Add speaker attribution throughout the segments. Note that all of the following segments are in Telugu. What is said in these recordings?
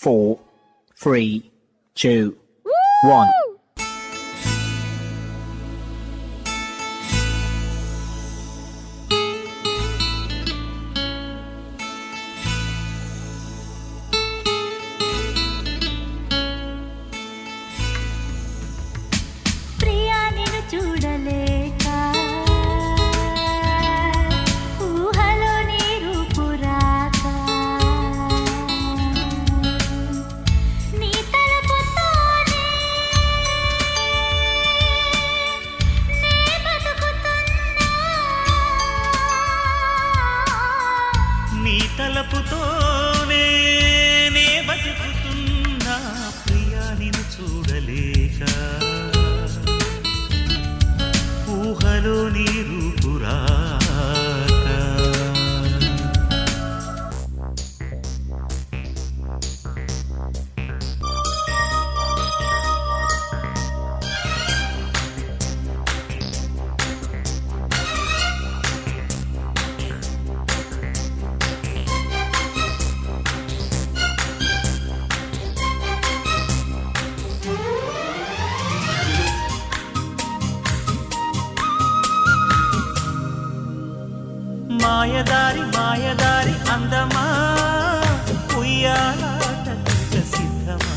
Speaker 1: 4, 3, 2, 1.
Speaker 2: తలపుతోనే నే బతుకుతున్నా ప్రియా నిన్ను చూడలేక ఊహలో నీ రూపురాక మాయదారి మాయదారి అందమా ఉయ్యాలాట సిద్ధమా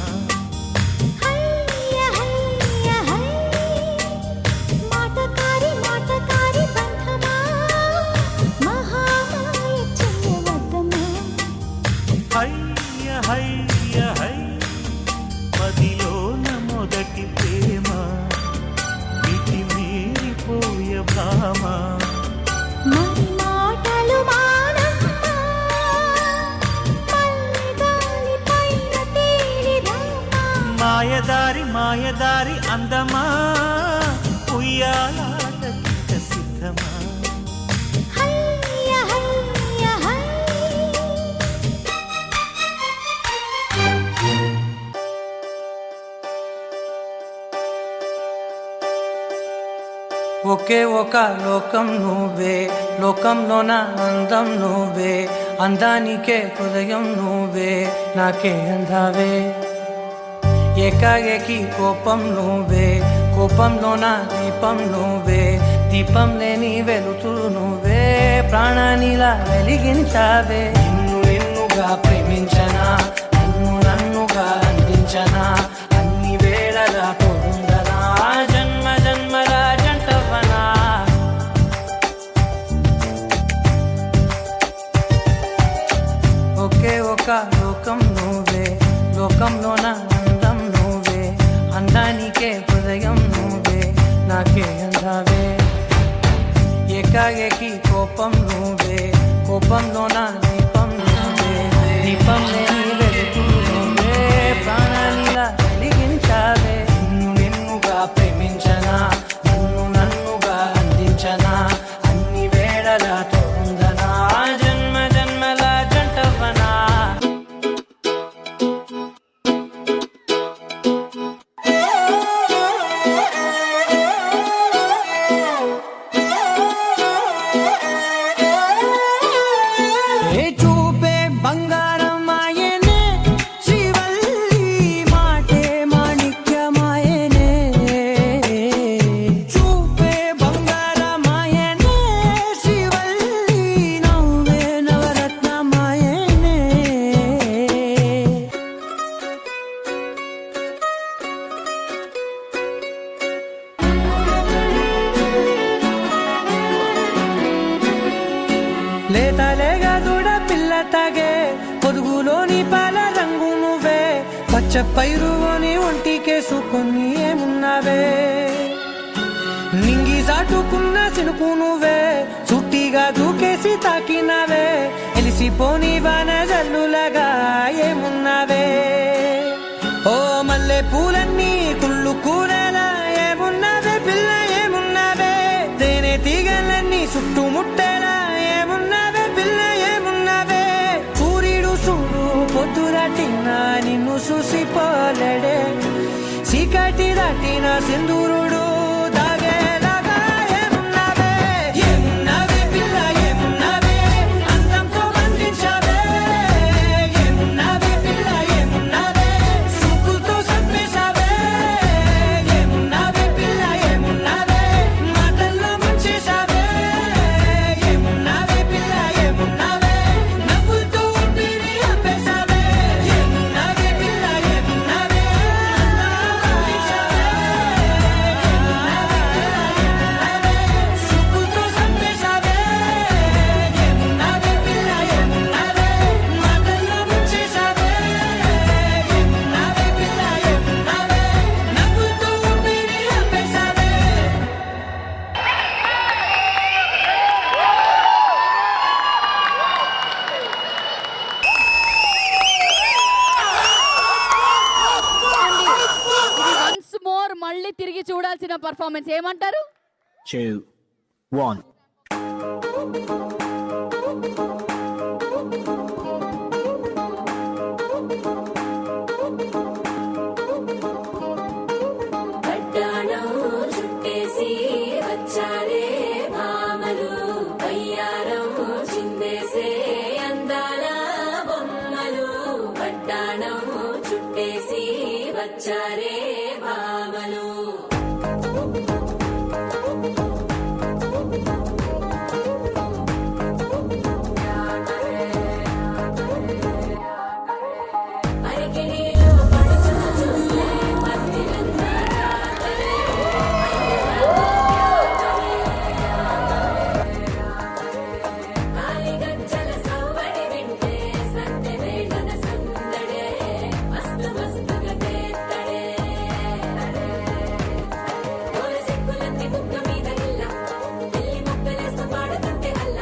Speaker 3: మాటకారి మాటకారి బంధమా మహామాయ చెయ్యవద్దమా
Speaker 2: హయ్య హయ్య హై మదిలోన మొదటి ప్రేమ మితి మీరిపోయ భామ మాయదారి మాయదారి అందమా ఉయ్యాలాట సిద్ధమా
Speaker 4: ఒకే ఒక లోకం నువ్వే లోకంలోన అందం నువ్వే అందానికే హృదయం నువ్వే నాకే అందావే ఏకాఏకి కోపం నువ్వే కోపంలోన దీపం నువ్వే దీపం లేని వెలుతురు నువ్వే ప్రాణానిలా వెలిగించావే నిన్ను నిన్నుగా ప్రేమించనా నన్ను నన్నుగా అందించనా అన్ని వేళలా తోడుందనా జన్మ జన్మల జంటవనా ఒకే ఒక లోకం నువ్వే లోకంలోన అందానికే హృదయం నువ్వే నాకే అందావే ఏకాఏకి కోపం నువ్వే కోపంలోన దీపం నువ్వే దీపం లేని వెలుతురు నువ్వే ప్రాణానిలా వెలిగించావే నిన్ను నిన్నుగా ప్రేమించనా నన్ను నన్నుగా అందించనా అన్ని వేళలా తోందనా జన్మ జన్మల జంటవనా లేతలేగా దూడ పిల్ల తాగే పొదుగులోని పాల రంగు నువ్వే పచ్చ పైరుని ఒంటికేసుకొని ఏమున్నావే నింగి సాటుకున్న సినుకు నువ్వే చుట్టిగా దూకేసి తాకినావే ఎలిసిపోని వాన జల్లులగా ఏమున్నావే ఓ మల్లె పూలన్నీ కుళ్ళు కూరలా ఏమున్నావే పిల్ల ఏమున్నావే తేనె తీగలన్నీ చుట్టుముట్టేలా పొద్దురాటిన నిన్ను చూసిపోలేడే చీకటి దాటిన సింధూరుడు దాగేలాగా ఏమున్నావే ఏమున్నావే పిల్ల ఏమున్నావే అందంతో బంధించావే ఏమున్నావే పిల్ల ఏమున్నావే
Speaker 5: పర్ఫార్మెన్స్ ఏమంటారు?
Speaker 1: 2, 1.
Speaker 6: పట్టాణం చుట్టేసి వచ్చారే భామలు, వయ్యారం చిందేసే అందాల బొమ్మలు. పట్టాణం చుట్టేసి వచ్చారే భామలు. అరికిణీలో పడుకున్న చూస్తే మత్తిరంతా జాతరే. కాలిగజ్జల సవ్వడి వింటే సంతె వేళన సందడే, మస్తు మస్తుగా తేత్తడే. తోల సిక్కులన్నీ బుగ్గ మీద ఇల్ల, పెళ్లి మొక్కలేస్తూ పాడుతుంటే అల్ల.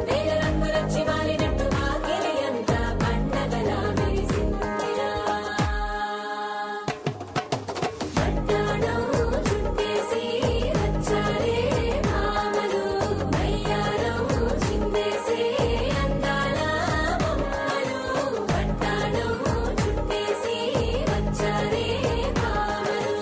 Speaker 6: వేల రంగులొచ్చి వాలినట్టు ఆకిలి అంతా పండగలా మెరిసిందిరా. పట్టాణం చుట్టేసి వచ్చారే భామలు, వయ్యారం చిందేసే అందాల బొమ్మలు. పట్టాణం చుట్టేసి వచ్చారే భామలు.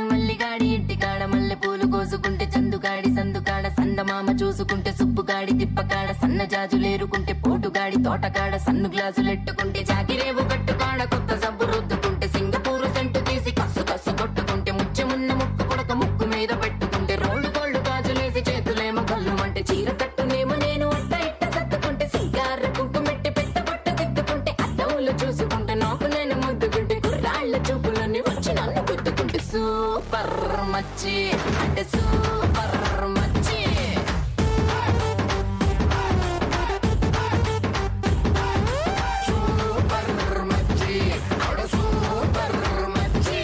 Speaker 7: మల్లిగాడి ఇంటికాడ మల్లె పూలు కోసుకుంటే, చందుగాడి సందుకాడ సందమామ చూసుకుంటే, సుబ్బుగాడి తిప్పకాడ సన్న జాజులేరుకుంటే, పోటుగాడి తోటకాడ సన్ను గ్లాసులెట్టుకుంటే, జాకిరేవు కట్టుకాడ కొత్త సబ్బు రుద్దుకుంటే, సింగపూరు సెంటు తీసి కస్సు కస్సు కొట్టుకుంటే, ముచ్చెమున్న ముక్కు కొడక ముక్కు మీద పెట్టుకుంటే, రోళ్ళు కోళ్ళు గాజులేసి చేతులేమో కళ్ళుమంటే, చీర కట్టునేమో నేను అట్ట ఇట్ట సత్తుకుంటే, సింగార కుంకుమెట్టి పెట్ట బొట్ట దిద్దుకుంటే, అద్దములు చూసుకుంటే నాకు నేను ముద్దుకుంటే, కుర్రాళ్ళ చూపులన్నీ వచ్చి నన్ను గుద్దుకుంటే, సూపర్ మచ్చి అంటే సూపర్ మచ్చి. సూపర్ మచ్చి ఆవిడ సూపర్ మచ్చి.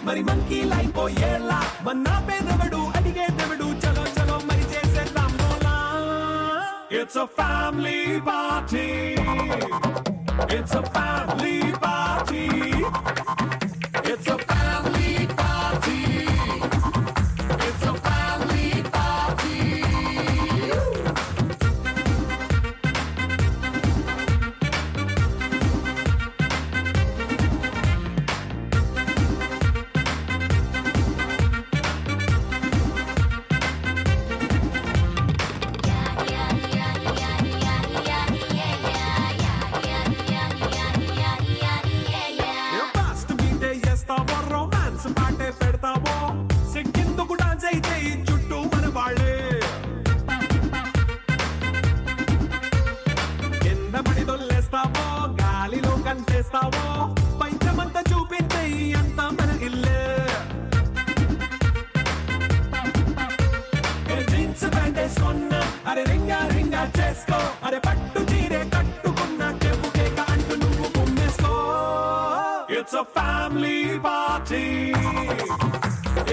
Speaker 8: మరి మంకీ లైపోయేలా మన్నా పేదవడు అడిగేదవడు చలో చలో మరి చేసేద్దాం మోలా. It's a family party. It's a family party. It's a family party. It's a family party. చేస్తావో పంచమంతా చూపించే అంత మన ఇల్లే జీన్స్ ప్యాంట్ వేసుకున్నా అరే రింగా రింగా చేసుకో అరే పట్టు చీరే కట్టుకున్న కేపు కేక అంటూ నువ్వు కుమ్మేసుకో it's a family party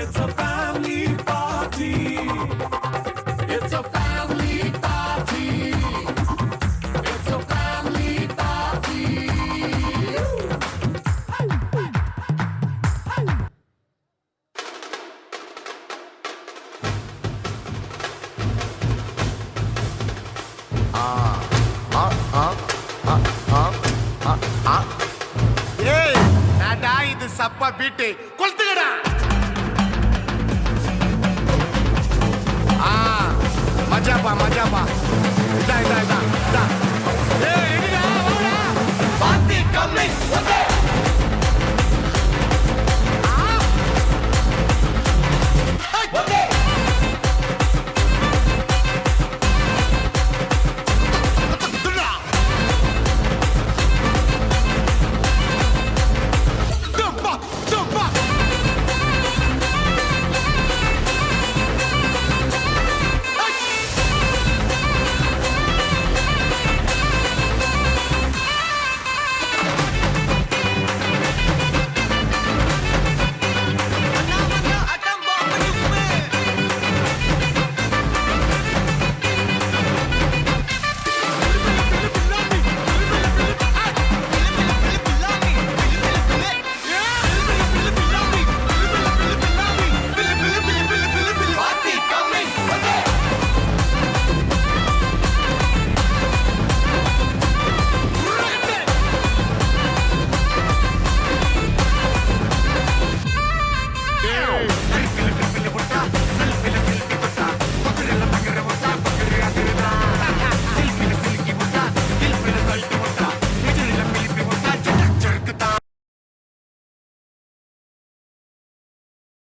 Speaker 8: it's a family party it's a family party it's a family party
Speaker 5: ஏய் நாடா இது சப்பா பீட்டு கொளுத்துக்கடா மஜாப்பா இதா